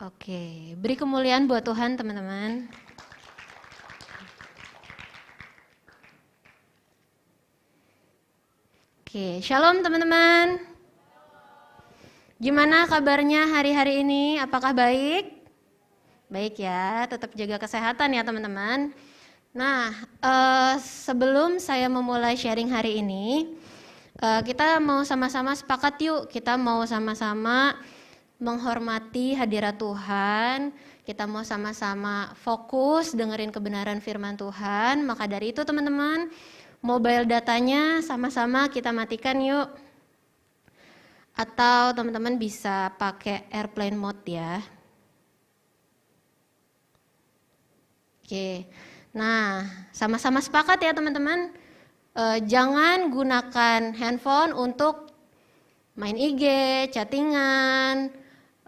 Oke, beri kemuliaan buat Tuhan teman-teman. Oke, shalom teman-teman. Gimana kabarnya hari-hari ini? Apakah baik? Baik ya, tetap jaga kesehatan ya teman-teman. Nah, sebelum saya memulai sharing hari ini, kita mau sama-sama sepakat yuk, kita mau sama-sama menghormati hadirat Tuhan, kita mau sama-sama fokus dengerin kebenaran firman Tuhan. Maka dari itu teman-teman, mobile datanya sama-sama kita matikan yuk. Atau teman-teman bisa pakai airplane mode ya. Oke, nah sama-sama sepakat ya teman-teman. Jangan gunakan handphone untuk main IG, chattingan,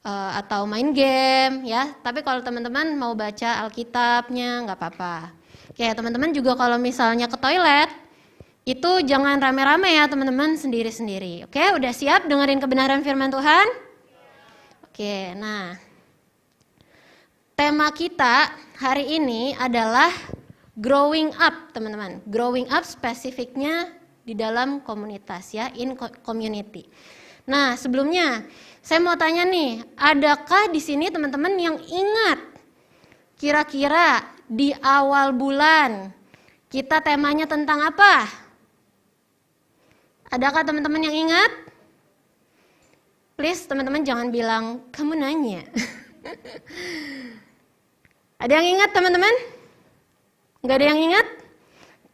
atau main game ya. Tapi kalau teman-teman mau baca Alkitabnya nggak apa-apa. Oke, teman-teman juga kalau misalnya ke toilet itu jangan rame-rame ya teman-teman, sendiri-sendiri. Oke, udah siap dengerin kebenaran firman Tuhan? Oke, nah tema kita hari ini adalah growing up teman-teman. Growing up spesifiknya di dalam komunitas ya, in community. Nah sebelumnya saya mau tanya nih, adakah di sini teman-teman yang ingat kira-kira di awal bulan kita temanya tentang apa? Adakah teman-teman yang ingat? Please teman-teman jangan bilang kamu nanya. Ada yang ingat teman-teman? Nggak ada yang ingat?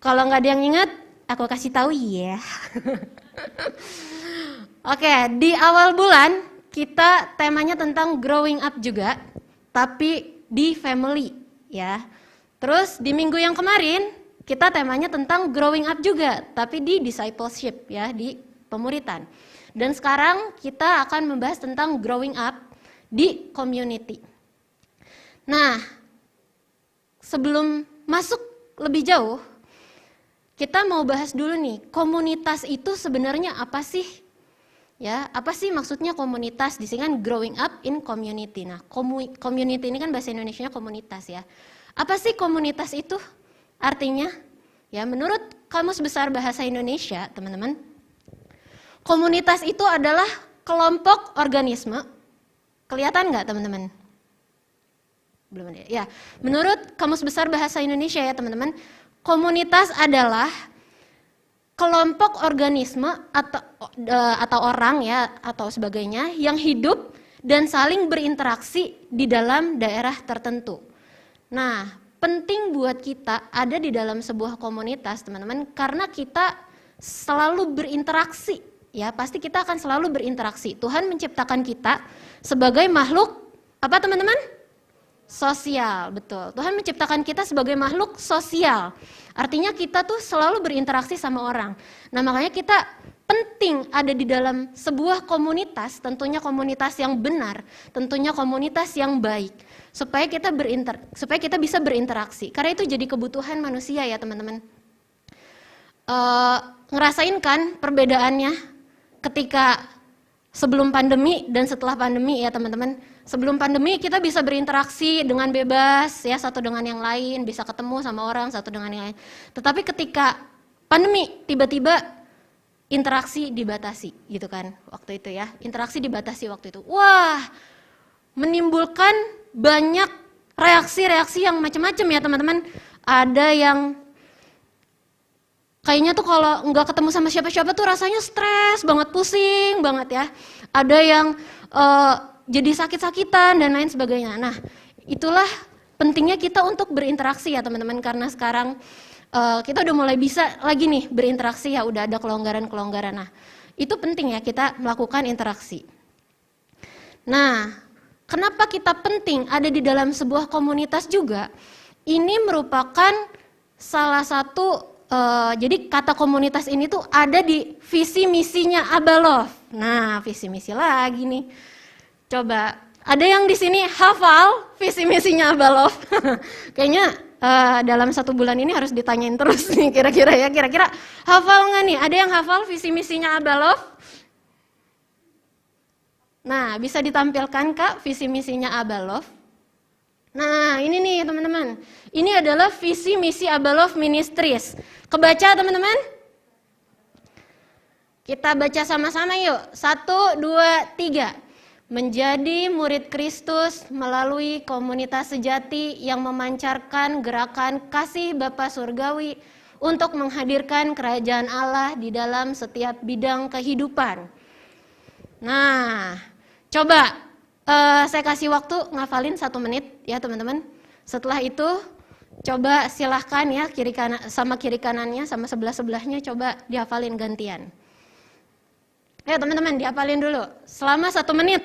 Kalau nggak ada yang ingat, aku kasih tahu ya. Oke, di awal bulan kita temanya tentang growing up juga, tapi di family ya. Terus di minggu yang kemarin kita temanya tentang growing up juga, tapi di discipleship ya, di pemuritan. Dan sekarang kita akan membahas tentang growing up di community. Nah, sebelum masuk lebih jauh, kita mau bahas dulu nih, komunitas itu sebenarnya apa sih? Ya, apa sih maksudnya komunitas? Di sini kan growing up in community. Nah, community ini kan bahasa Indonesianya komunitas ya. Apa sih komunitas itu? Artinya, ya menurut Kamus Besar Bahasa Indonesia, teman-teman, komunitas itu adalah kelompok organisme. Kelihatan nggak teman-teman? Belum ada. Ya, menurut Kamus Besar Bahasa Indonesia ya teman-teman, komunitas adalah kelompok organisme atau orang ya atau sebagainya yang hidup dan saling berinteraksi di dalam daerah tertentu. Nah, penting buat kita ada di dalam sebuah komunitas, teman-teman, karena kita selalu berinteraksi. Ya, pasti kita akan selalu berinteraksi. Tuhan menciptakan kita sebagai makhluk apa, teman-teman? Sosial, betul. Tuhan menciptakan kita sebagai makhluk sosial. Artinya kita tuh selalu berinteraksi sama orang. Nah, makanya kita penting ada di dalam sebuah komunitas, tentunya komunitas yang benar, tentunya komunitas yang baik, supaya kita bisa berinteraksi. Karena itu jadi kebutuhan manusia ya, teman-teman. Ngerasain kan perbedaannya ketika sebelum pandemi dan setelah pandemi ya, teman-teman. Sebelum pandemi kita bisa berinteraksi dengan bebas ya, satu dengan yang lain, bisa ketemu sama orang satu dengan yang lain. Tetapi ketika pandemi tiba-tiba interaksi dibatasi gitu kan waktu itu ya. Interaksi dibatasi waktu itu. Wah, menimbulkan banyak reaksi-reaksi yang macam-macam ya teman-teman. Ada yang kayaknya tuh kalau nggak ketemu sama siapa-siapa tuh rasanya stres banget, pusing banget ya. Ada yang jadi sakit-sakitan dan lain sebagainya. Nah, itulah pentingnya kita untuk berinteraksi ya teman-teman, karena sekarang kita udah mulai bisa lagi nih berinteraksi ya, udah ada kelonggaran-kelonggaran. Nah, itu penting ya kita melakukan interaksi. Nah, kenapa kita penting ada di dalam sebuah komunitas juga? Ini merupakan salah satu, jadi kata komunitas ini tuh ada di visi misinya Abalov. Nah, visi misi lagi nih. Coba, ada yang di sini hafal visi misinya Abalov? Kayaknya dalam 1 bulan ini harus ditanyain terus nih kira-kira ya. Kira-kira hafal nggak nih? Ada yang hafal visi misinya Abalov? Nah, bisa ditampilkan Kak visi misinya Abalov. Nah, ini nih teman-teman. Ini adalah visi misi Abalov Ministries. Kebaca teman-teman? Kita baca sama-sama yuk. 1, 2, 3. Menjadi murid Kristus melalui komunitas sejati yang memancarkan gerakan kasih Bapa Surgawi untuk menghadirkan kerajaan Allah di dalam setiap bidang kehidupan. Nah, coba saya kasih waktu ngafalin 1 menit ya teman-teman. Setelah itu coba silahkan ya kiri kanannya sama sebelah-sebelahnya coba dihafalin gantian. Ayo teman-teman dihafalin dulu selama 1 menit.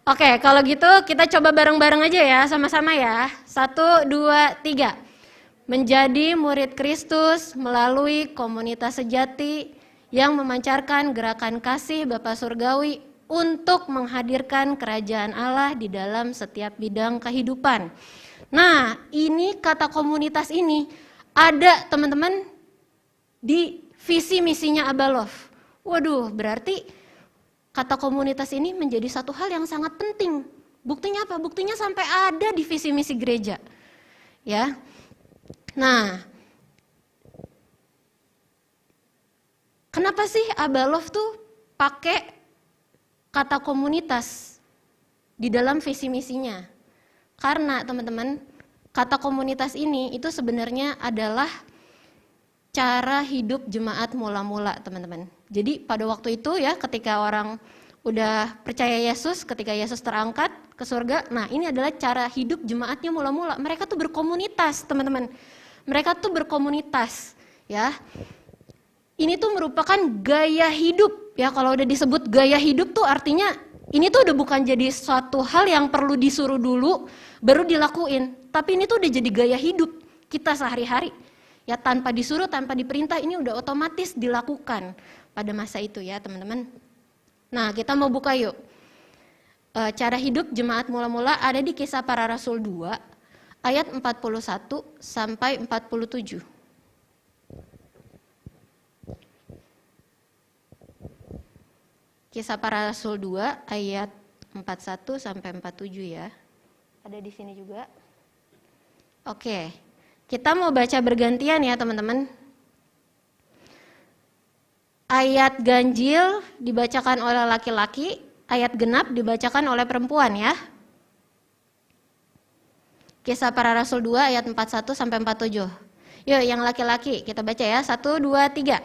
Oke, kalau gitu kita coba bareng-bareng aja ya, sama-sama ya. 1, 2, 3. Menjadi murid Kristus melalui komunitas sejati yang memancarkan gerakan kasih Bapa Surgawi untuk menghadirkan kerajaan Allah di dalam setiap bidang kehidupan. Nah, ini kata komunitas ini ada teman-teman di visi misinya Abalov. Waduh, berarti kata komunitas ini menjadi satu hal yang sangat penting. Buktinya apa? Buktinya sampai ada di visi misi gereja. Ya. Nah, kenapa sih Abalov tuh pakai kata komunitas di dalam visi misinya? Karena teman-teman, kata komunitas ini itu sebenarnya adalah cara hidup jemaat mula-mula, teman-teman. Jadi pada waktu itu ya, ketika orang udah percaya Yesus, ketika Yesus terangkat ke surga, nah ini adalah cara hidup jemaatnya mula-mula. Mereka tuh berkomunitas, teman-teman. Mereka tuh berkomunitas, ya. Ini tuh merupakan gaya hidup, ya. Kalau udah disebut gaya hidup tuh artinya ini tuh udah bukan jadi suatu hal yang perlu disuruh dulu, baru dilakuin. Tapi ini tuh udah jadi gaya hidup kita sehari-hari. Ya tanpa disuruh, tanpa diperintah, ini udah otomatis dilakukan pada masa itu ya teman-teman. Nah kita mau buka yuk. Cara hidup jemaat mula-mula ada di Kisah Para Rasul 2 ayat 41 sampai 47. Kisah Para Rasul 2 ayat 41 sampai 47 ya. Ada di sini juga. Oke. Kita mau baca bergantian ya teman-teman. Ayat ganjil dibacakan oleh laki-laki, ayat genap dibacakan oleh perempuan ya. Kisah Para Rasul 2 ayat 41 sampai 47. Yuk yang laki-laki kita baca ya. 1, 2, 3.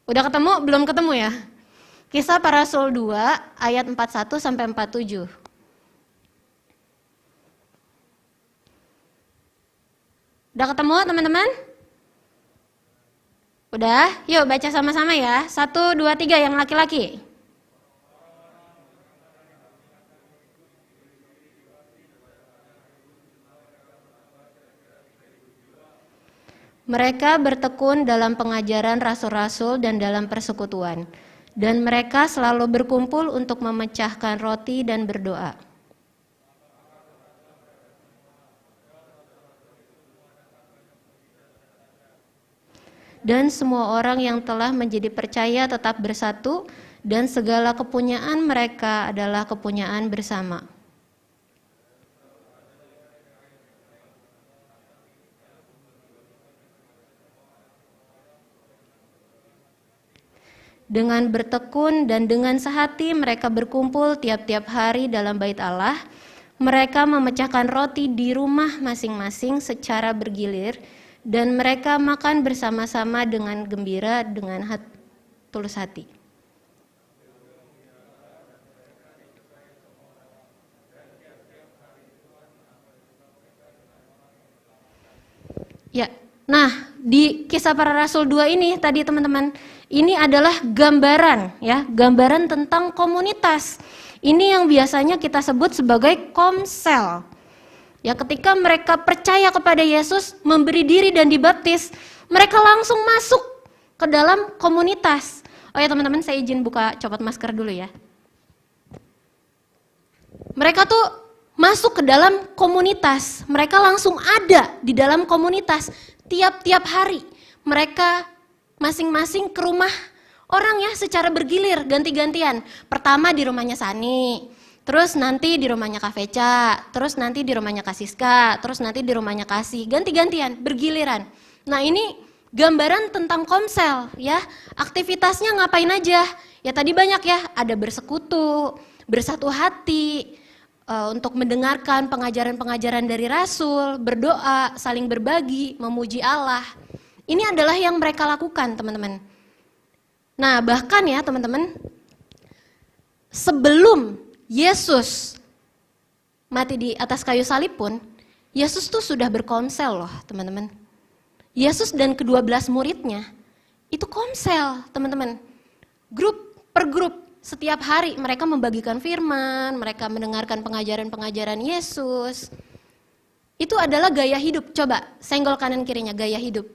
Udah ketemu? Belum ketemu ya? Kisah Para Rasul 2 ayat 41 sampai 47. Udah ketemu teman-teman? Udah? Yuk baca sama-sama ya. 1, 2, 3 yang laki-laki. Mereka bertekun dalam pengajaran rasul-rasul dan dalam persekutuan. Dan mereka selalu berkumpul untuk memecahkan roti dan berdoa. Dan semua orang yang telah menjadi percaya tetap bersatu, dan segala kepunyaan mereka adalah kepunyaan bersama. Dengan bertekun dan dengan sehati mereka berkumpul tiap-tiap hari dalam bait Allah. Mereka memecahkan roti di rumah masing-masing secara bergilir, dan mereka makan bersama-sama dengan gembira, dengan tulus hati. Ya, nah di Kisah Para Rasul 2 ini tadi teman-teman, ini adalah gambaran ya, gambaran tentang komunitas. Ini yang biasanya kita sebut sebagai komsel. Ya, ketika mereka percaya kepada Yesus, memberi diri dan dibaptis, mereka langsung masuk ke dalam komunitas. Oh ya teman-teman, saya izin buka copot masker dulu ya. Mereka tuh masuk ke dalam komunitas. Mereka langsung ada di dalam komunitas. Tiap-tiap hari mereka masing-masing ke rumah orang ya secara bergilir, ganti-gantian. Pertama di rumahnya Sani, terus nanti di rumahnya Kak Veca, terus nanti di rumahnya Kak Siska, terus nanti di rumahnya Kasih, ganti-gantian, bergiliran. Nah ini gambaran tentang komsel ya, aktivitasnya ngapain aja? Ya tadi banyak ya, ada bersekutu, bersatu hati, untuk mendengarkan pengajaran-pengajaran dari Rasul, berdoa, saling berbagi, memuji Allah. Ini adalah yang mereka lakukan teman-teman. Nah bahkan ya teman-teman, sebelum Yesus mati di atas kayu salib pun, Yesus tuh sudah berkomsel loh teman-teman. Yesus dan ke-12 muridnya itu komsel teman-teman. Grup per grup, setiap hari mereka membagikan firman, mereka mendengarkan pengajaran-pengajaran Yesus. Itu adalah gaya hidup. Coba senggol kanan kirinya, gaya hidup.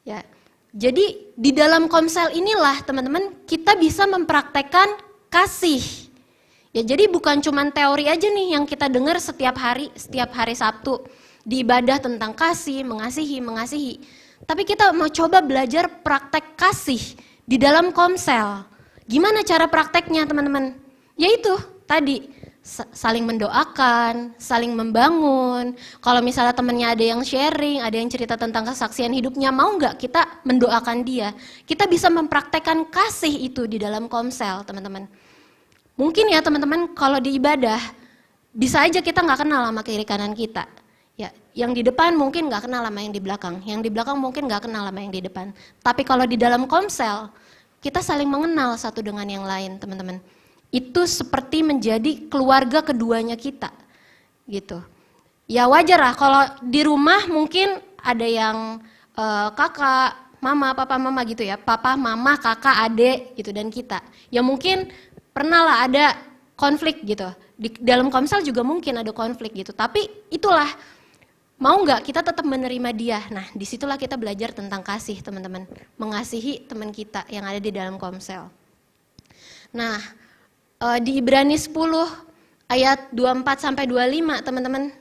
Ya. Jadi di dalam komsel inilah teman-teman kita bisa mempraktekkan kasih. Ya jadi bukan cuma teori aja nih yang kita dengar setiap hari Sabtu di ibadah tentang kasih, mengasihi. Tapi kita mau coba belajar praktek kasih di dalam komsel. Gimana cara prakteknya teman-teman? Yaitu tadi saling mendoakan, saling membangun. Kalau misalnya temannya ada yang sharing, ada yang cerita tentang kesaksian hidupnya, mau nggak kita mendoakan dia? Kita bisa mempraktekkan kasih itu di dalam komsel teman-teman. Mungkin ya teman-teman kalau di ibadah bisa aja kita nggak kenal sama kiri kanan kita. Ya, yang di depan mungkin nggak kenal sama yang di belakang, yang di belakang mungkin nggak kenal sama yang di depan. Tapi kalau di dalam komsel, kita saling mengenal satu dengan yang lain, teman-teman. Itu seperti menjadi keluarga keduanya kita, gitu. Ya wajar lah kalau di rumah mungkin ada yang kakak, mama, papa, mama gitu ya, papa, mama, kakak, adik gitu dan kita. Ya mungkin pernah lah ada konflik gitu. Di dalam komsel juga mungkin ada konflik gitu. Tapi itulah. Mau nggak kita tetap menerima dia? Nah, disitulah kita belajar tentang kasih, teman-teman. Mengasihi teman kita yang ada di dalam komsel. Nah, di Ibrani 10 ayat 24-25, teman-teman.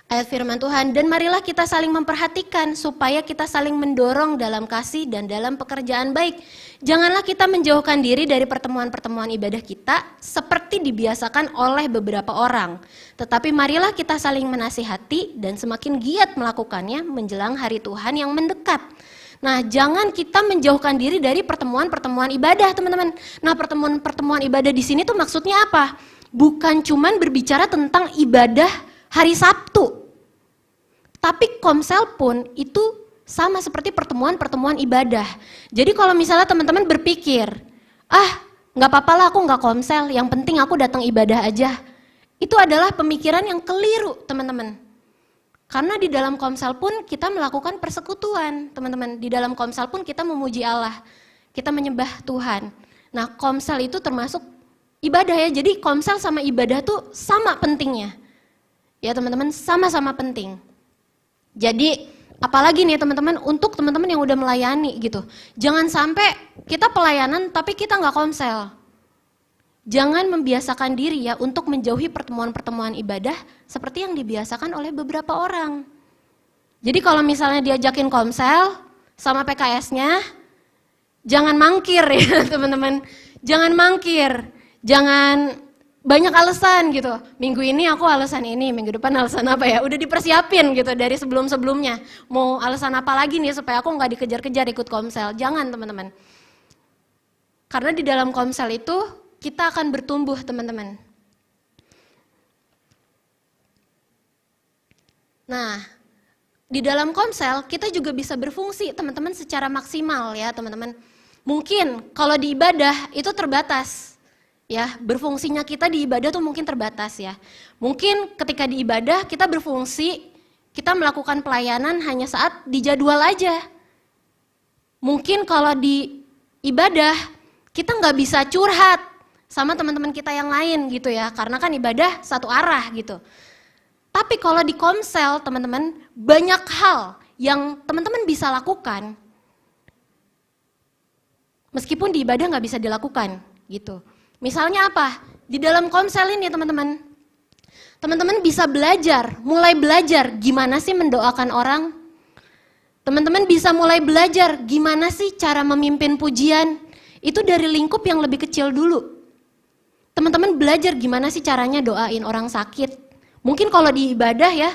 Ayat firman Tuhan, dan marilah kita saling memperhatikan supaya kita saling mendorong dalam kasih dan dalam pekerjaan baik. Janganlah kita menjauhkan diri dari pertemuan-pertemuan ibadah kita seperti dibiasakan oleh beberapa orang. Tetapi marilah kita saling menasihati dan semakin giat melakukannya menjelang hari Tuhan yang mendekat. Nah, jangan kita menjauhkan diri dari pertemuan-pertemuan ibadah, teman-teman. Nah, pertemuan-pertemuan ibadah di sini tuh maksudnya apa? Bukan cuman berbicara tentang ibadah hari Sabtu. Tapi komsel pun itu sama seperti pertemuan-pertemuan ibadah. Jadi kalau misalnya teman-teman berpikir, nggak apa-apa lah aku nggak komsel, yang penting aku datang ibadah aja. Itu adalah pemikiran yang keliru, teman-teman. Karena di dalam komsel pun kita melakukan persekutuan, teman-teman. Di dalam komsel pun kita memuji Allah, kita menyembah Tuhan. Nah, komsel itu termasuk ibadah ya. Jadi komsel sama ibadah tuh sama pentingnya. Ya teman-teman, sama-sama penting. Jadi apalagi nih teman-teman, untuk teman-teman yang udah melayani gitu. Jangan sampai kita pelayanan tapi kita nggak komsel. Jangan membiasakan diri ya untuk menjauhi pertemuan-pertemuan ibadah seperti yang dibiasakan oleh beberapa orang. Jadi kalau misalnya diajakin komsel sama PKS-nya, jangan mangkir ya teman-teman. Jangan mangkir, jangan banyak alasan gitu. Minggu ini aku alasan ini, minggu depan alasan apa ya? Udah dipersiapin gitu dari sebelum-sebelumnya. Mau alasan apa lagi nih supaya aku nggak dikejar-kejar ikut komsel? Jangan teman-teman. Karena di dalam komsel itu kita akan bertumbuh teman-teman. Nah, di dalam komsel kita juga bisa berfungsi teman-teman secara maksimal ya teman-teman. Mungkin kalau di ibadah itu terbatas. Ya, berfungsinya kita di ibadah tuh mungkin terbatas ya. Mungkin ketika di ibadah kita berfungsi, kita melakukan pelayanan hanya saat di jadwal aja. Mungkin kalau di ibadah kita nggak bisa curhat sama teman-teman kita yang lain gitu ya, karena kan ibadah satu arah gitu. Tapi kalau di komsel teman-teman, banyak hal yang teman-teman bisa lakukan meskipun di ibadah nggak bisa dilakukan gitu. Misalnya apa? Di dalam komsel ini teman-teman, teman-teman bisa belajar, mulai belajar gimana sih mendoakan orang. Teman-teman bisa mulai belajar gimana sih cara memimpin pujian. Itu dari lingkup yang lebih kecil dulu. Teman-teman belajar gimana sih caranya doain orang sakit. Mungkin kalau di ibadah ya,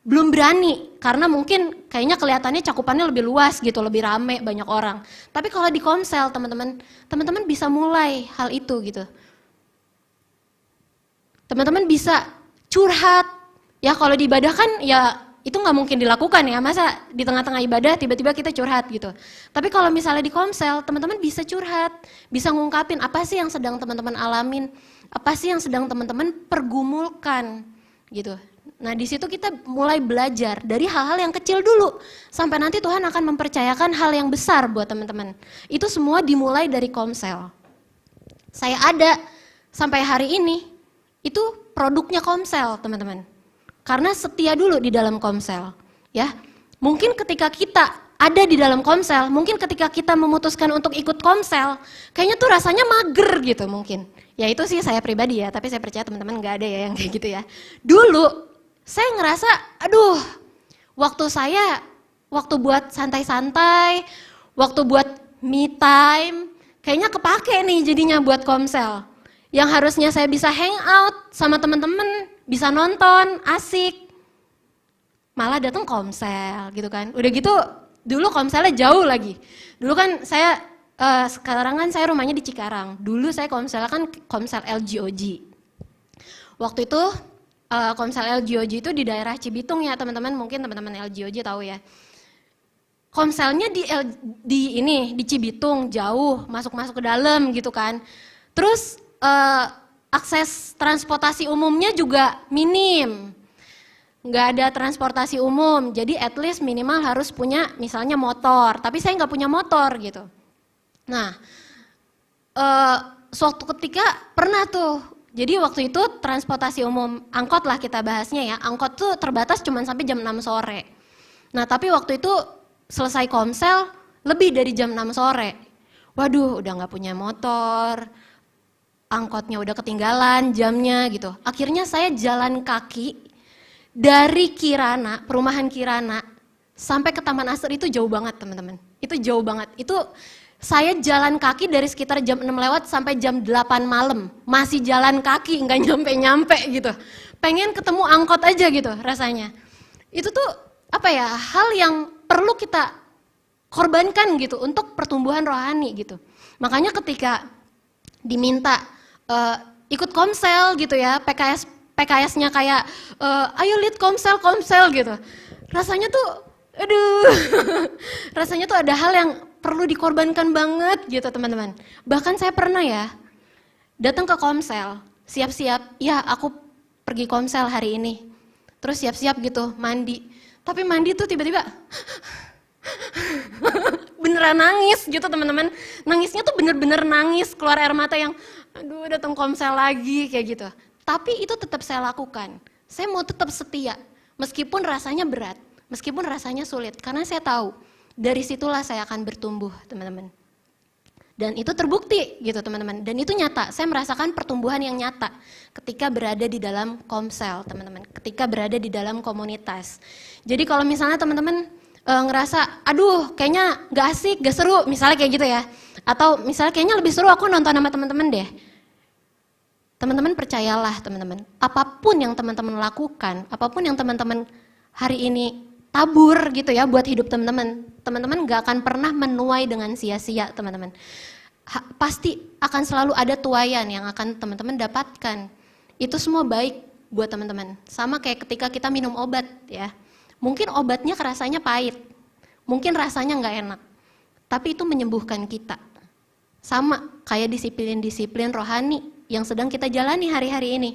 belum berani, karena mungkin kayaknya kelihatannya cakupannya lebih luas gitu, lebih rame, banyak orang. Tapi kalau di komsel teman-teman bisa mulai hal itu gitu. Teman-teman bisa curhat, ya kalau di ibadah kan ya itu nggak mungkin dilakukan ya, masa di tengah-tengah ibadah tiba-tiba kita curhat gitu. Tapi kalau misalnya di komsel, teman-teman bisa curhat, bisa ngungkapin apa sih yang sedang teman-teman alamin, apa sih yang sedang teman-teman pergumulkan gitu. Nah di situ kita mulai belajar dari hal-hal yang kecil dulu sampai nanti Tuhan akan mempercayakan hal yang besar buat teman-teman. Itu semua dimulai dari komsel. Saya ada sampai hari ini itu produknya komsel teman-teman. Karena setia dulu di dalam komsel, ya. Mungkin ketika kita ada di dalam komsel, mungkin ketika kita memutuskan untuk ikut komsel, kayaknya tuh rasanya mager gitu mungkin. Ya itu sih saya pribadi ya, tapi saya percaya teman-teman nggak ada ya yang kayak gitu ya. Dulu saya ngerasa, aduh, waktu buat santai-santai, waktu buat me time, kayaknya kepake nih jadinya buat komsel. Yang harusnya saya bisa hang out sama teman-teman, bisa nonton, asik, malah datang komsel gitu kan. Udah gitu, dulu komselnya jauh lagi. Dulu kan saya, sekarang kan saya rumahnya di Cikarang. Dulu saya komselnya kan komsel LGOG. Waktu itu, komsel LGOG itu di daerah Cibitung ya teman-teman, mungkin teman-teman LGOG tahu ya. Komselnya di Cibitung jauh, masuk ke dalam gitu kan. Terus akses transportasi umumnya juga minim. Nggak ada transportasi umum, jadi at least minimal harus punya misalnya motor, tapi saya nggak punya motor gitu. Nah, suatu ketika pernah tuh, jadi waktu itu transportasi umum, angkot lah kita bahasnya ya, angkot tuh terbatas cuma sampai jam 6 sore. Nah tapi waktu itu selesai komsel lebih dari jam 6 sore. Waduh udah gak punya motor, angkotnya udah ketinggalan jamnya gitu. Akhirnya saya jalan kaki dari Kirana, perumahan Kirana, sampai ke Taman Asri itu jauh banget teman-teman. Itu jauh banget, itu saya jalan kaki dari sekitar jam 6 lewat sampai jam 8 malam. Masih jalan kaki, nggak nyampe-nyampe gitu. Pengen ketemu angkot aja gitu rasanya. Itu tuh apa ya, hal yang perlu kita korbankan gitu untuk pertumbuhan rohani gitu. Makanya ketika diminta ikut komsel gitu ya, PKS-nya kayak ayo lead komsel gitu. Rasanya tuh aduh, rasanya tuh ada hal yang perlu dikorbankan banget gitu teman-teman. Bahkan saya pernah ya, datang ke komsel, siap-siap, ya aku pergi komsel hari ini. Terus siap-siap gitu, mandi. Tapi mandi tuh tiba-tiba, beneran nangis gitu teman-teman. Nangisnya tuh bener-bener nangis, keluar air mata yang, aduh datang komsel lagi kayak gitu. Tapi itu tetap saya lakukan. Saya mau tetap setia, meskipun rasanya berat, meskipun rasanya sulit. Karena saya tahu, dari situlah saya akan bertumbuh teman-teman. Dan itu terbukti gitu teman-teman. Dan itu nyata, saya merasakan pertumbuhan yang nyata ketika berada di dalam komsel teman-teman. Ketika berada di dalam komunitas. Jadi kalau misalnya teman-teman ngerasa, aduh kayaknya gak asik, gak seru, misalnya kayak gitu ya. Atau misalnya kayaknya lebih seru aku nonton sama teman-teman deh. Teman-teman percayalah teman-teman, apapun yang teman-teman lakukan, apapun yang teman-teman hari ini tabur gitu ya buat hidup teman-teman, teman-teman gak akan pernah menuai dengan sia-sia teman-teman. Pasti akan selalu ada tuaian yang akan teman-teman dapatkan. Itu semua baik buat teman-teman. Sama kayak ketika kita minum obat ya. Mungkin obatnya rasanya pahit, mungkin rasanya gak enak, tapi itu menyembuhkan kita. Sama kayak disiplin-disiplin rohani yang sedang kita jalani hari-hari ini.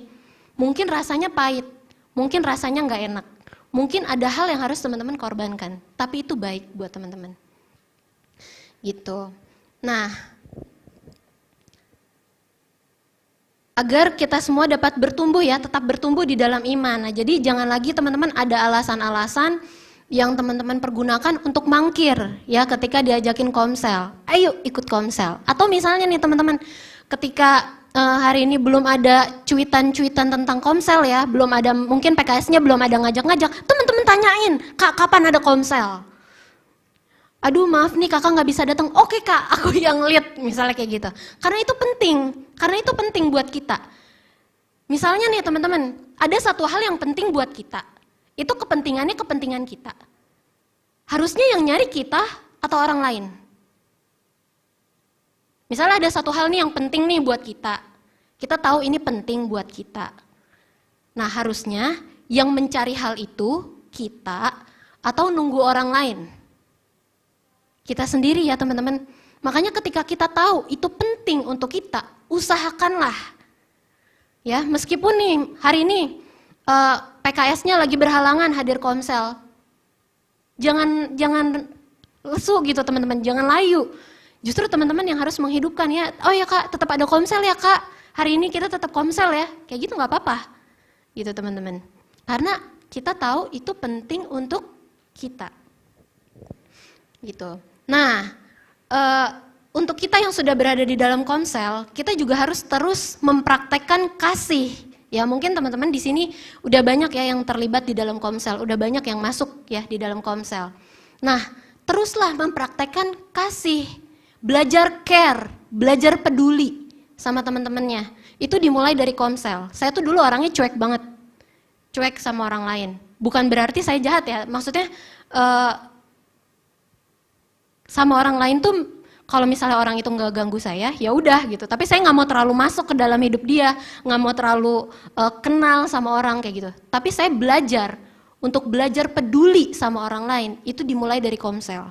Mungkin rasanya pahit, mungkin rasanya gak enak. Mungkin ada hal yang harus teman-teman korbankan, tapi itu baik buat teman-teman. Gitu. Nah, agar kita semua dapat bertumbuh ya, tetap bertumbuh di dalam iman. Nah, jadi jangan lagi teman-teman ada alasan-alasan yang teman-teman pergunakan untuk mangkir ya ketika diajakin komsel. Ayo ikut komsel. Atau misalnya nih teman-teman, ketika hari ini belum ada cuitan-cuitan tentang Komsel ya, belum ada, mungkin PKS-nya belum ada ngajak-ngajak, teman-teman tanyain, Kak kapan ada Komsel? Aduh maaf nih kakak nggak bisa datang, oke Kak aku yang lead, misalnya kayak gitu. Karena itu penting buat kita. Misalnya nih teman-teman, ada satu hal yang penting buat kita, itu kepentingannya kepentingan kita. Harusnya yang nyari kita atau orang lain. Misalnya ada satu hal nih yang penting nih buat kita. Kita tahu ini penting buat kita. Nah harusnya yang mencari hal itu kita atau nunggu orang lain. Kita sendiri ya teman-teman. Makanya ketika kita tahu itu penting untuk kita, usahakanlah. Ya, meskipun nih hari ini PKS-nya lagi berhalangan hadir Komsel. Jangan lesu gitu teman-teman, jangan layu. Justru teman-teman yang harus menghidupkan ya, oh ya Kak tetap ada Komsel ya Kak, hari ini kita tetap Komsel ya, kayak gitu nggak apa-apa. Gitu teman-teman. Karena kita tahu itu penting untuk kita. Gitu. Nah, untuk kita yang sudah berada di dalam Komsel, kita juga harus terus mempraktekkan kasih. Ya mungkin teman-teman di sini udah banyak ya yang terlibat di dalam Komsel, udah banyak yang masuk ya di dalam Komsel. Nah, teruslah mempraktekkan kasih, belajar care, belajar peduli sama teman-temannya. Itu dimulai dari Komsel. Saya tuh dulu orangnya cuek banget, cuek sama orang lain. Bukan berarti saya jahat ya, maksudnya sama orang lain tuh kalau misalnya orang itu nggak ganggu saya, ya udah gitu. Tapi saya nggak mau terlalu masuk ke dalam hidup dia, nggak mau terlalu kenal sama orang kayak gitu. Tapi saya belajar untuk belajar peduli sama orang lain. Itu dimulai dari Komsel.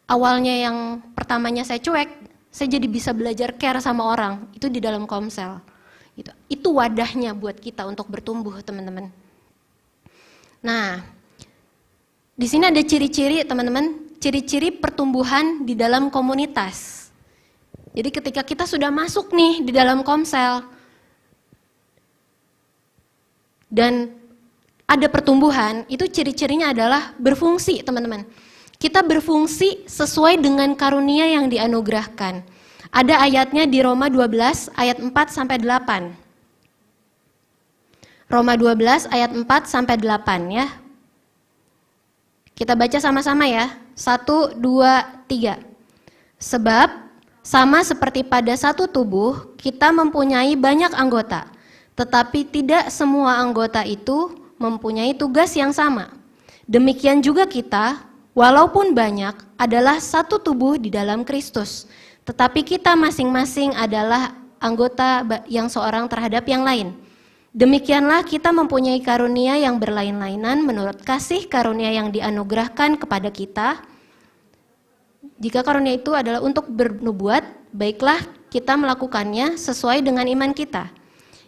Awalnya yang pertamanya saya cuek, saya jadi bisa belajar care sama orang. Itu di dalam Komsel. Gitu. Itu wadahnya buat kita untuk bertumbuh, teman-teman. Nah, di sini ada ciri-ciri, teman-teman. Ciri-ciri pertumbuhan di dalam komunitas. Jadi ketika kita sudah masuk nih di dalam Komsel dan ada pertumbuhan, itu ciri-cirinya adalah berfungsi, teman-teman. Kita berfungsi sesuai dengan karunia yang dianugerahkan. Ada ayatnya di Roma 12 ayat 4 sampai 8. Roma 12 ayat 4 sampai 8 ya. Kita baca sama-sama ya. 1, 2, 3. Sebab sama seperti pada satu tubuh, kita mempunyai banyak anggota, tetapi tidak semua anggota itu mempunyai tugas yang sama. Demikian juga kita, walaupun banyak, adalah satu tubuh di dalam Kristus, tetapi kita masing-masing adalah anggota yang seorang terhadap yang lain. Demikianlah kita mempunyai karunia yang berlain-lainan menurut kasih karunia yang dianugerahkan kepada kita. Jika karunia itu adalah untuk bernubuat, baiklah kita melakukannya sesuai dengan iman kita.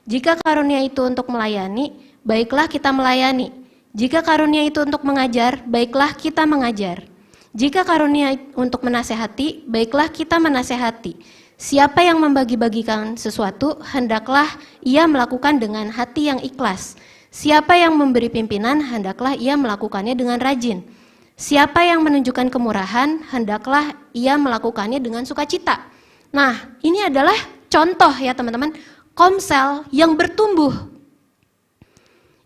Jika karunia itu untuk melayani, baiklah kita melayani. Jika karunia itu untuk mengajar, baiklah kita mengajar. Jika karunia untuk menasehati, baiklah kita menasehati. Siapa yang membagi-bagikan sesuatu, hendaklah ia melakukan dengan hati yang ikhlas. Siapa yang memberi pimpinan, hendaklah ia melakukannya dengan rajin. Siapa yang menunjukkan kemurahan, hendaklah ia melakukannya dengan sukacita. Nah, ini adalah contoh ya teman-teman, Komsel yang bertumbuh.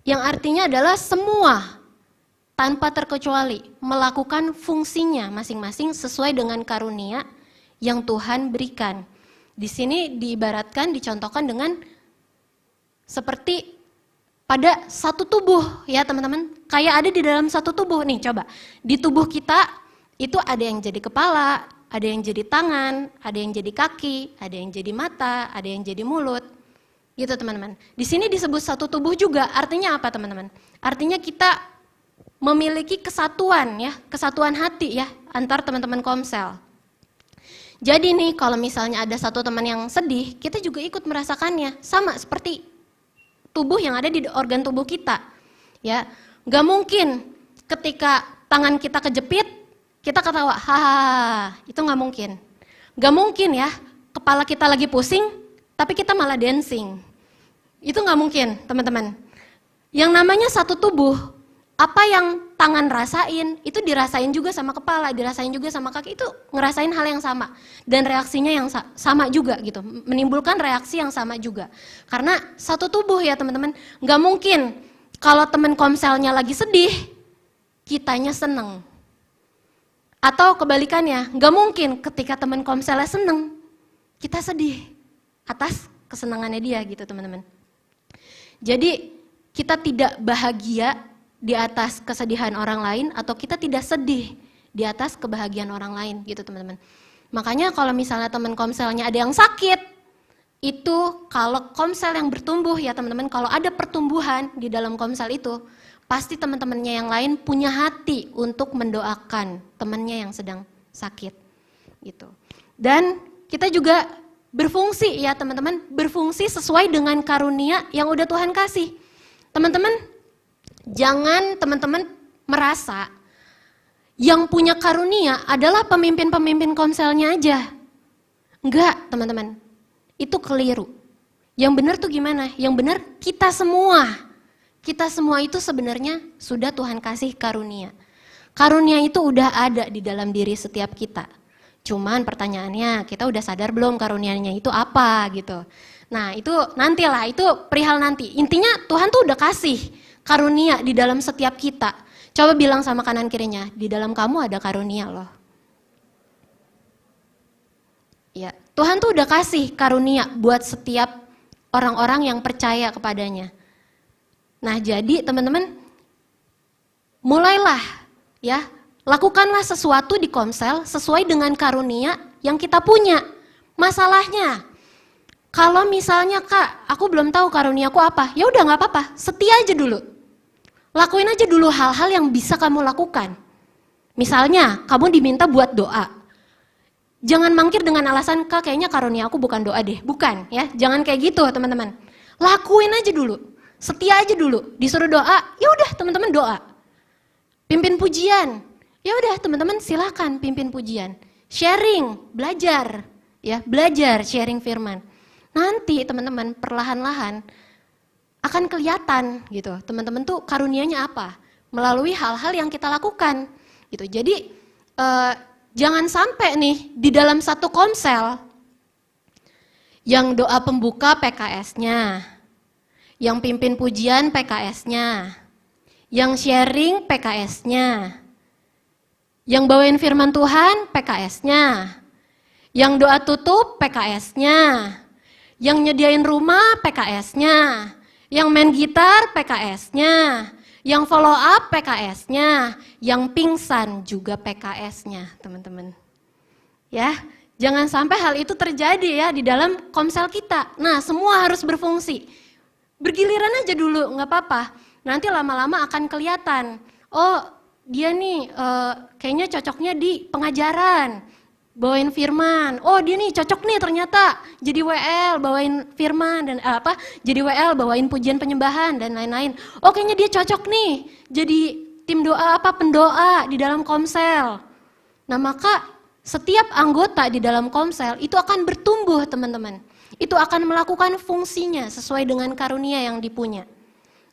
Yang artinya adalah semua tanpa terkecuali melakukan fungsinya masing-masing sesuai dengan karunia yang Tuhan berikan. Di sini diibaratkan, dicontohkan dengan seperti pada satu tubuh ya teman-teman. Kayak ada di dalam satu tubuh nih, coba. Di tubuh kita itu ada yang jadi kepala, ada yang jadi tangan, ada yang jadi kaki, ada yang jadi mata, ada yang jadi mulut. Gitu teman-teman. Di sini disebut satu tubuh juga, artinya apa teman-teman? Artinya kita memiliki kesatuan ya, kesatuan hati ya antar teman-teman Komsel. Jadi nih kalau misalnya ada satu teman yang sedih, kita juga ikut merasakannya, sama seperti tubuh yang ada di organ tubuh kita. Ya, nggak mungkin ketika tangan kita kejepit, kita ketawa, hahaha, itu nggak mungkin. Nggak mungkin ya, kepala kita lagi pusing, tapi kita malah dancing. Itu nggak mungkin, teman-teman. Yang namanya satu tubuh, Apa yang tangan rasain, itu dirasain juga sama kepala, dirasain juga sama kaki, itu ngerasain hal yang sama. Dan reaksinya yang sama juga gitu, menimbulkan reaksi yang sama juga. Karena satu tubuh ya teman-teman, nggak mungkin kalau teman komselnya lagi sedih, kitanya seneng. Atau kebalikannya, nggak mungkin ketika teman komselnya seneng, kita sedih atas kesenangannya dia gitu teman-teman. Jadi kita tidak bahagia di atas kesedihan orang lain, atau kita tidak sedih di atas kebahagiaan orang lain gitu teman-teman. Makanya kalau misalnya teman komselnya ada yang sakit, itu kalau komsel yang bertumbuh ya teman-teman, kalau ada pertumbuhan di dalam komsel itu, pasti teman-temannya yang lain punya hati untuk mendoakan temannya yang sedang sakit gitu. Dan kita juga berfungsi ya teman-teman, berfungsi sesuai dengan karunia yang udah Tuhan kasih. Teman-teman, jangan teman-teman merasa yang punya karunia adalah pemimpin-pemimpin komselnya aja. Enggak teman-teman, itu keliru. Yang benar tuh gimana? Yang benar kita semua. Kita semua itu sebenarnya sudah Tuhan kasih karunia. Karunia itu udah ada di dalam diri setiap kita. Cuman pertanyaannya, kita udah sadar belum karunianya itu apa gitu. Nah itu nantilah, itu perihal nanti. Intinya Tuhan tuh udah kasih karunia di dalam setiap kita. Coba bilang sama kanan kirinya, di dalam kamu ada karunia loh. Ya, Tuhan tuh udah kasih karunia buat setiap orang-orang yang percaya kepadanya. Nah, jadi teman-teman, mulailah ya, lakukanlah sesuatu di komsel sesuai dengan karunia yang kita punya. Masalahnya, kalau misalnya Kak, aku belum tahu karuniaku apa, ya udah nggak apa-apa, setia aja dulu. Lakuin aja dulu hal-hal yang bisa kamu lakukan. Misalnya, kamu diminta buat doa. Jangan mangkir dengan alasan, Kak kayaknya karunia aku bukan doa deh. Bukan ya, jangan kayak gitu teman-teman. Lakuin aja dulu, setia aja dulu. Disuruh doa, ya udah teman-teman doa. Pimpin pujian, ya udah teman-teman silakan pimpin pujian. Sharing, belajar, ya belajar sharing firman. Nanti teman-teman perlahan-lahan akan kelihatan gitu, teman-teman tuh karunianya apa melalui hal-hal yang kita lakukan gitu. Jadi jangan sampai nih di dalam satu komsel yang doa pembuka PKS-nya, yang pimpin pujian PKS-nya, yang sharing PKS-nya, yang bawain firman Tuhan PKS-nya, yang doa tutup PKS-nya, yang nyediain rumah PKS-nya, yang main gitar PKS-nya, yang follow up PKS-nya, yang pingsan juga PKS-nya, teman-teman. Ya, jangan sampai hal itu terjadi ya di dalam komsel kita. Nah, semua harus berfungsi. Bergiliran aja dulu, nggak apa-apa. Nanti lama-lama akan kelihatan. Oh, dia nih kayaknya cocoknya di pengajaran. Bawain firman, oh dia nih cocok nih ternyata jadi WL bawain firman dan jadi WL bawain pujian penyembahan dan lain-lain. Oh kayaknya dia cocok nih jadi tim doa pendoa di dalam komsel. Nah maka setiap anggota di dalam komsel itu akan bertumbuh teman-teman. Itu akan melakukan fungsinya sesuai dengan karunia yang dipunya.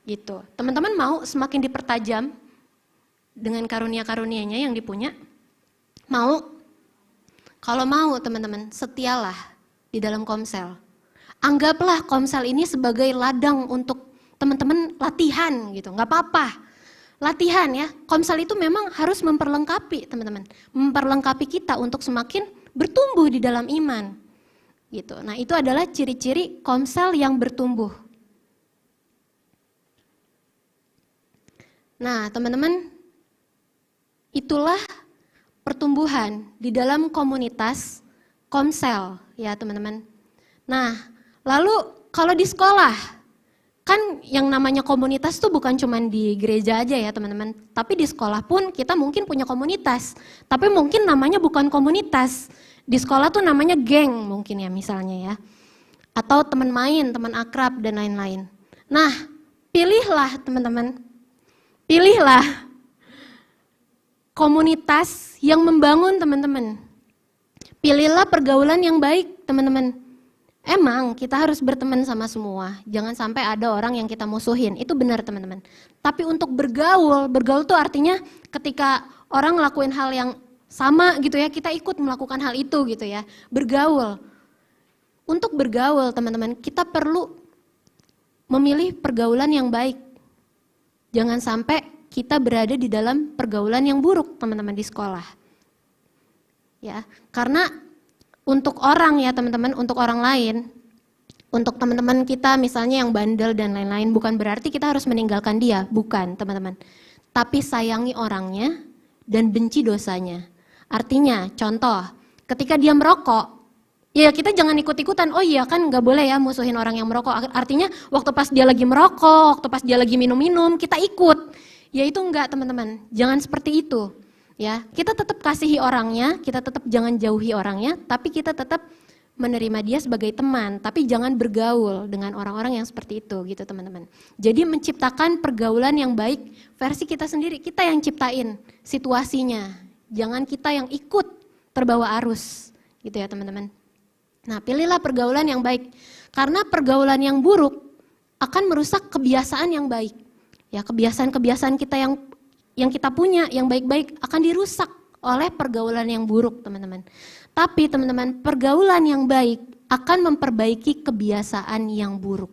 Gitu. Teman-teman mau semakin dipertajam dengan karunia-karunianya yang dipunya? Mau? Kalau mau teman-teman, setialah di dalam komsel. Anggaplah komsel ini sebagai ladang untuk teman-teman latihan gitu, nggak apa-apa. Latihan ya, komsel itu memang harus memperlengkapi teman-teman. Memperlengkapi kita untuk semakin bertumbuh di dalam iman. Gitu. Nah itu adalah ciri-ciri komsel yang bertumbuh. Nah teman-teman, itulah pertumbuhan di dalam komunitas komsel ya teman-teman. Nah lalu kalau di sekolah, kan yang namanya komunitas tuh bukan cuma di gereja aja ya teman-teman. Tapi di sekolah pun kita mungkin punya komunitas. Tapi mungkin namanya bukan komunitas. Di sekolah tuh namanya geng mungkin ya misalnya ya. Atau teman main, teman akrab dan lain-lain. Nah pilihlah teman-teman, pilihlah komunitas yang membangun teman-teman. Pilihlah pergaulan yang baik teman-teman. Emang kita harus berteman sama semua, jangan sampai ada orang yang kita musuhin, itu benar teman-teman. Tapi untuk bergaul tuh artinya ketika orang ngelakuin hal yang sama gitu ya, kita ikut melakukan hal itu gitu ya, bergaul. Untuk bergaul teman-teman, kita perlu memilih pergaulan yang baik. Jangan sampai kita berada di dalam pergaulan yang buruk teman-teman di sekolah. Ya, karena untuk orang ya teman-teman, untuk orang lain, untuk teman-teman kita misalnya yang bandel dan lain-lain, bukan berarti kita harus meninggalkan dia, bukan teman-teman. Tapi sayangi orangnya dan benci dosanya. Artinya, contoh, ketika dia merokok, ya kita jangan ikut-ikutan, oh iya kan nggak boleh ya musuhin orang yang merokok. Artinya waktu pas dia lagi merokok, waktu pas dia lagi minum-minum, kita ikut. Ya itu enggak teman-teman, jangan seperti itu. Ya, kita tetap kasihi orangnya, kita tetap jangan jauhi orangnya, tapi kita tetap menerima dia sebagai teman, tapi jangan bergaul dengan orang-orang yang seperti itu gitu teman-teman. Jadi menciptakan pergaulan yang baik versi kita sendiri, kita yang ciptain situasinya, jangan kita yang ikut terbawa arus gitu ya teman-teman. Nah, pilihlah pergaulan yang baik, karena pergaulan yang buruk akan merusak kebiasaan yang baik. Ya, kebiasaan-kebiasaan kita yang kita punya, yang baik-baik akan dirusak oleh pergaulan yang buruk teman-teman. Tapi teman-teman, pergaulan yang baik akan memperbaiki kebiasaan yang buruk.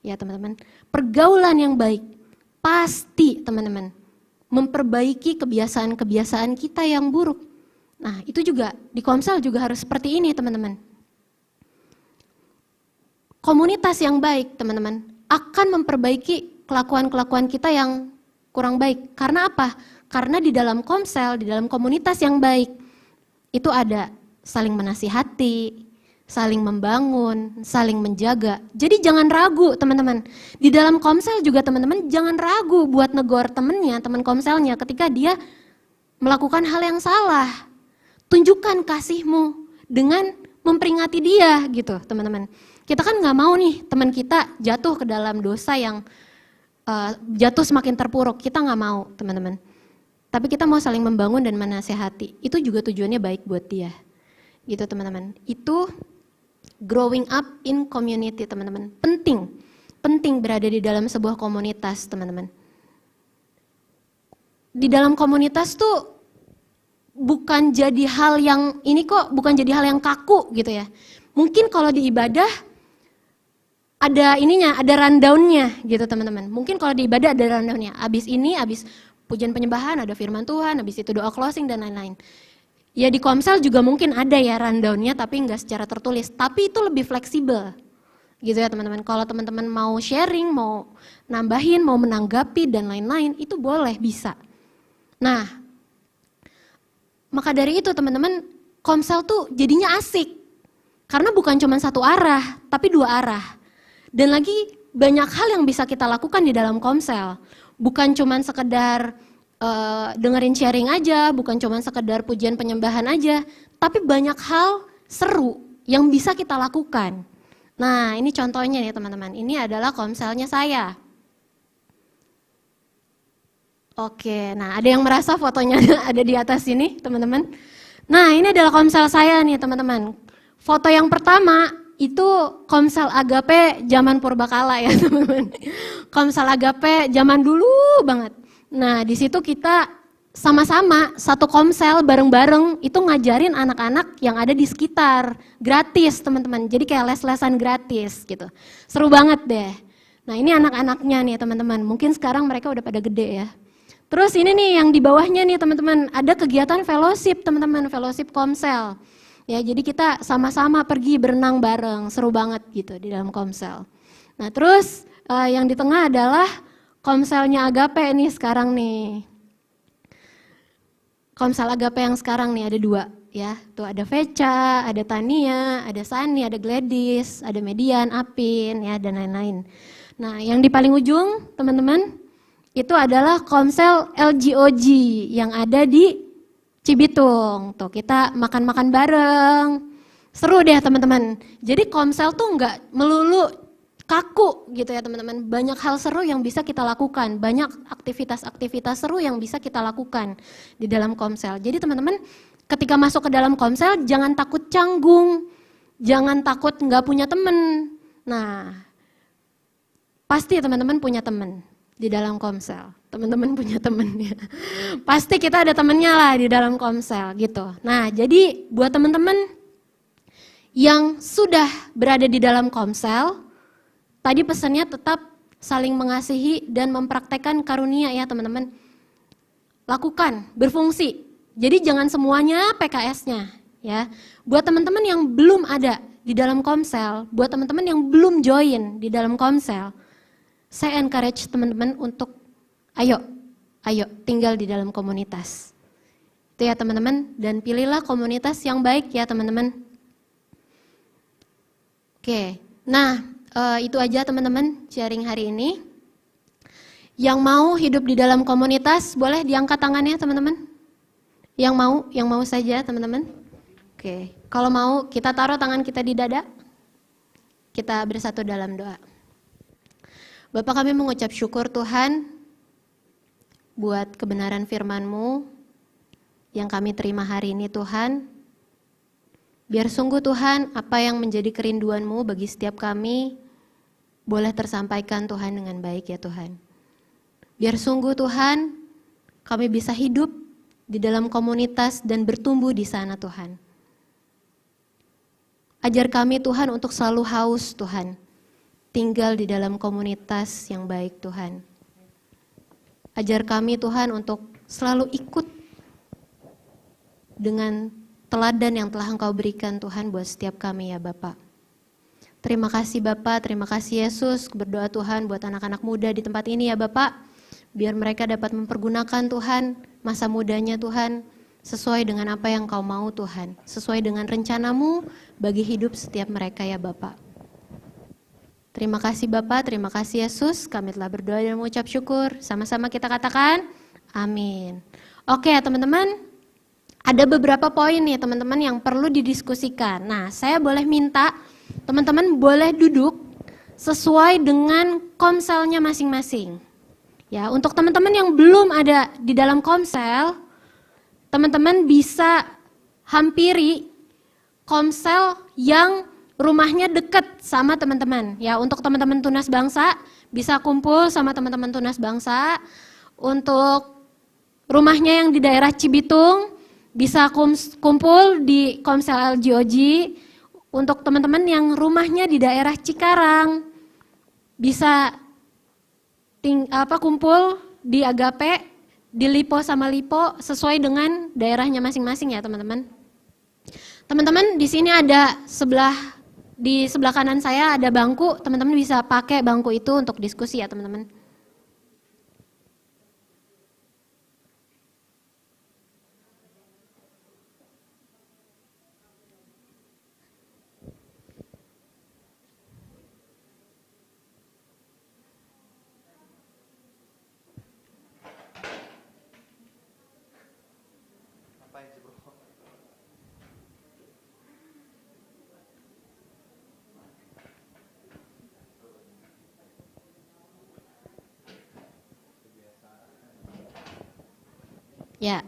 Ya teman-teman, pergaulan yang baik pasti teman-teman memperbaiki kebiasaan-kebiasaan kita yang buruk. Nah itu juga di Komsel juga harus seperti ini teman-teman. Komunitas yang baik teman-teman akan memperbaiki kelakuan-kelakuan kita yang kurang baik. Karena apa? Karena di dalam Komsel, di dalam komunitas yang baik, itu ada saling menasihati, saling membangun, saling menjaga. Jadi jangan ragu teman-teman. Di dalam Komsel juga teman-teman jangan ragu buat negor temennya, teman Komselnya ketika dia melakukan hal yang salah. Tunjukkan kasihmu dengan memperingati dia gitu teman-teman. Kita kan nggak mau nih teman kita jatuh ke dalam dosa yang jatuh semakin terpuruk, kita nggak mau teman-teman. Tapi kita mau saling membangun dan menasehati, itu juga tujuannya baik buat dia. Gitu teman-teman, itu growing up in community teman-teman, penting berada di dalam sebuah komunitas teman-teman. Di dalam komunitas tuh bukan jadi hal yang, ini kok bukan jadi hal yang kaku gitu ya. Mungkin kalau di ibadah, ada ininya, ada rundown-nya gitu teman-teman. Mungkin kalau di ibadah ada rundown-nya. Abis ini, abis pujian penyembahan ada firman Tuhan, abis itu doa closing dan lain-lain. Ya di Komsel juga mungkin ada ya rundown-nya tapi enggak secara tertulis. Tapi itu lebih fleksibel gitu ya teman-teman. Kalau teman-teman mau sharing, mau nambahin, mau menanggapi dan lain-lain, itu boleh, bisa. Nah, maka dari itu teman-teman, Komsel tuh jadinya asik. Karena bukan cuma satu arah, tapi dua arah. Dan lagi banyak hal yang bisa kita lakukan di dalam Komsel. Bukan cuma sekedar dengerin sharing aja, bukan cuma sekedar pujian penyembahan aja, tapi banyak hal seru yang bisa kita lakukan. Nah ini contohnya nih teman-teman, ini adalah Komselnya saya. Oke, nah ada yang merasa fotonya ada di atas sini teman-teman. Nah ini adalah Komsel saya nih teman-teman. Foto yang pertama itu Komsel Agape zaman purbakala ya teman-teman. Komsel Agape zaman dulu banget. Nah di situ kita sama-sama satu Komsel bareng-bareng itu ngajarin anak-anak yang ada di sekitar. Gratis teman-teman, jadi kayak les-lesan gratis gitu. Seru banget deh. Nah ini anak-anaknya nih teman-teman, mungkin sekarang mereka udah pada gede ya. Terus ini nih yang di bawahnya nih teman-teman, ada kegiatan fellowship teman-teman, fellowship Komsel. Ya, jadi kita sama-sama pergi berenang bareng, seru banget gitu di dalam Komsel. Nah terus yang di tengah adalah Komselnya Agape nih sekarang nih. Komsel Agape yang sekarang nih ada dua ya. Tuh ada Veca, ada Tania, ada Sani, ada Gladys, ada Median, Apin ya dan lain-lain. Nah yang di paling ujung teman-teman itu adalah Komsel LGOG yang ada di Cibitung, tuh kita makan-makan bareng, seru deh teman-teman. Jadi Komsel tuh nggak melulu kaku gitu ya teman-teman. Banyak hal seru yang bisa kita lakukan, banyak aktivitas-aktivitas seru yang bisa kita lakukan di dalam Komsel. Jadi teman-teman ketika masuk ke dalam Komsel jangan takut canggung, jangan takut nggak punya temen. Nah, pasti teman-teman punya temen di dalam Komsel. Teman-teman punya temen ya. Pasti kita ada temennya lah di dalam Komsel gitu. Nah, jadi buat teman-teman yang sudah berada di dalam Komsel, tadi pesannya tetap saling mengasihi dan mempraktekkan karunia ya teman-teman. Lakukan, berfungsi. Jadi jangan semuanya PKS-nya ya. Buat teman-teman yang belum ada di dalam Komsel, buat teman-teman yang belum join di dalam Komsel, saya encourage teman-teman untuk ayo tinggal di dalam komunitas. Itu ya teman-teman, dan pilihlah komunitas yang baik ya teman-teman. Oke, nah itu aja teman-teman sharing hari ini. Yang mau hidup di dalam komunitas boleh diangkat tangannya teman-teman. Yang mau saja teman-teman. Oke, kalau mau kita taruh tangan kita di dada. Kita bersatu dalam doa. Bapak, kami mengucap syukur Tuhan buat kebenaran firman-Mu yang kami terima hari ini Tuhan. Biar sungguh Tuhan apa yang menjadi kerinduan-Mu bagi setiap kami boleh tersampaikan Tuhan dengan baik ya Tuhan. Biar sungguh Tuhan kami bisa hidup di dalam komunitas dan bertumbuh di sana Tuhan. Ajar kami Tuhan untuk selalu haus Tuhan, tinggal di dalam komunitas yang baik Tuhan. Ajar kami Tuhan untuk selalu ikut dengan teladan yang telah Engkau berikan Tuhan buat setiap kami ya Bapak. Terima kasih Bapak, terima kasih Yesus. Berdoa Tuhan buat anak-anak muda di tempat ini ya Bapak. Biar mereka dapat mempergunakan Tuhan masa mudanya Tuhan sesuai dengan apa yang Kau mau Tuhan. Sesuai dengan rencana-Mu bagi hidup setiap mereka ya Bapak. Terima kasih Bapak, terima kasih Yesus. Kami telah berdoa dan mengucap syukur. Sama-sama kita katakan amin. Oke teman-teman, ada beberapa poin nih teman-teman yang perlu didiskusikan. Nah, saya boleh minta teman-teman boleh duduk sesuai dengan komselnya masing-masing. Ya, untuk teman-teman yang belum ada di dalam komsel, teman-teman bisa hampiri komsel yang rumahnya dekat sama teman-teman. Ya, untuk teman-teman Tunas Bangsa bisa kumpul sama teman-teman Tunas Bangsa. Untuk rumahnya yang di daerah Cibitung bisa kumpul di Komsel LGOG. Untuk teman-teman yang rumahnya di daerah Cikarang bisa kumpul di Agape, di Lipo sama Lipo sesuai dengan daerahnya masing-masing ya teman-teman. Teman-teman di sini ada di sebelah kanan saya ada bangku, teman-teman bisa pakai bangku itu untuk diskusi ya teman-teman. Ya,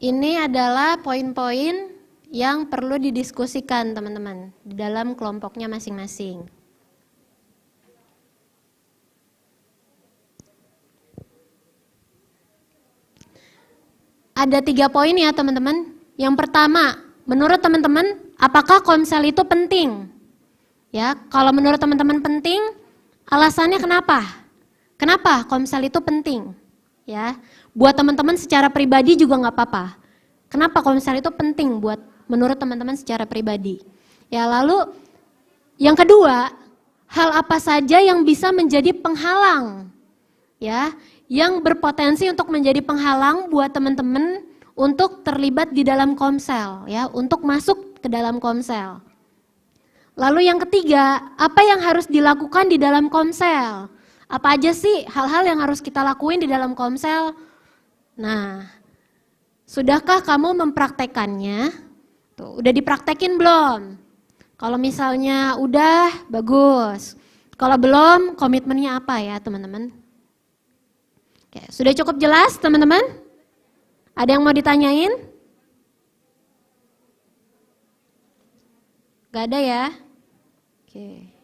ini adalah poin-poin yang perlu didiskusikan teman-teman di dalam kelompoknya masing-masing. Ada 3 poin ya teman-teman. Yang pertama, menurut teman-teman, apakah komsel itu penting? Ya, kalau menurut teman-teman penting, alasannya kenapa? Kenapa komsel itu penting? Ya, buat teman-teman secara pribadi juga nggak apa-apa. Kenapa komsel itu penting buat menurut teman-teman secara pribadi? Ya, lalu yang kedua, hal apa saja yang bisa menjadi penghalang? Ya, yang berpotensi untuk menjadi penghalang buat teman-teman untuk terlibat di dalam komsel, ya, untuk masuk ke dalam komsel. Lalu yang ketiga, apa yang harus dilakukan di dalam komsel? Apa aja sih hal-hal yang harus kita lakuin di dalam komsel? Nah, sudahkah kamu mempraktekannya? Tuh, udah dipraktekin belum? Kalau misalnya udah, bagus. Kalau belum, komitmennya apa ya teman-teman? Oke, sudah cukup jelas teman-teman? Ada yang mau ditanyain? Gak ada ya? Oke.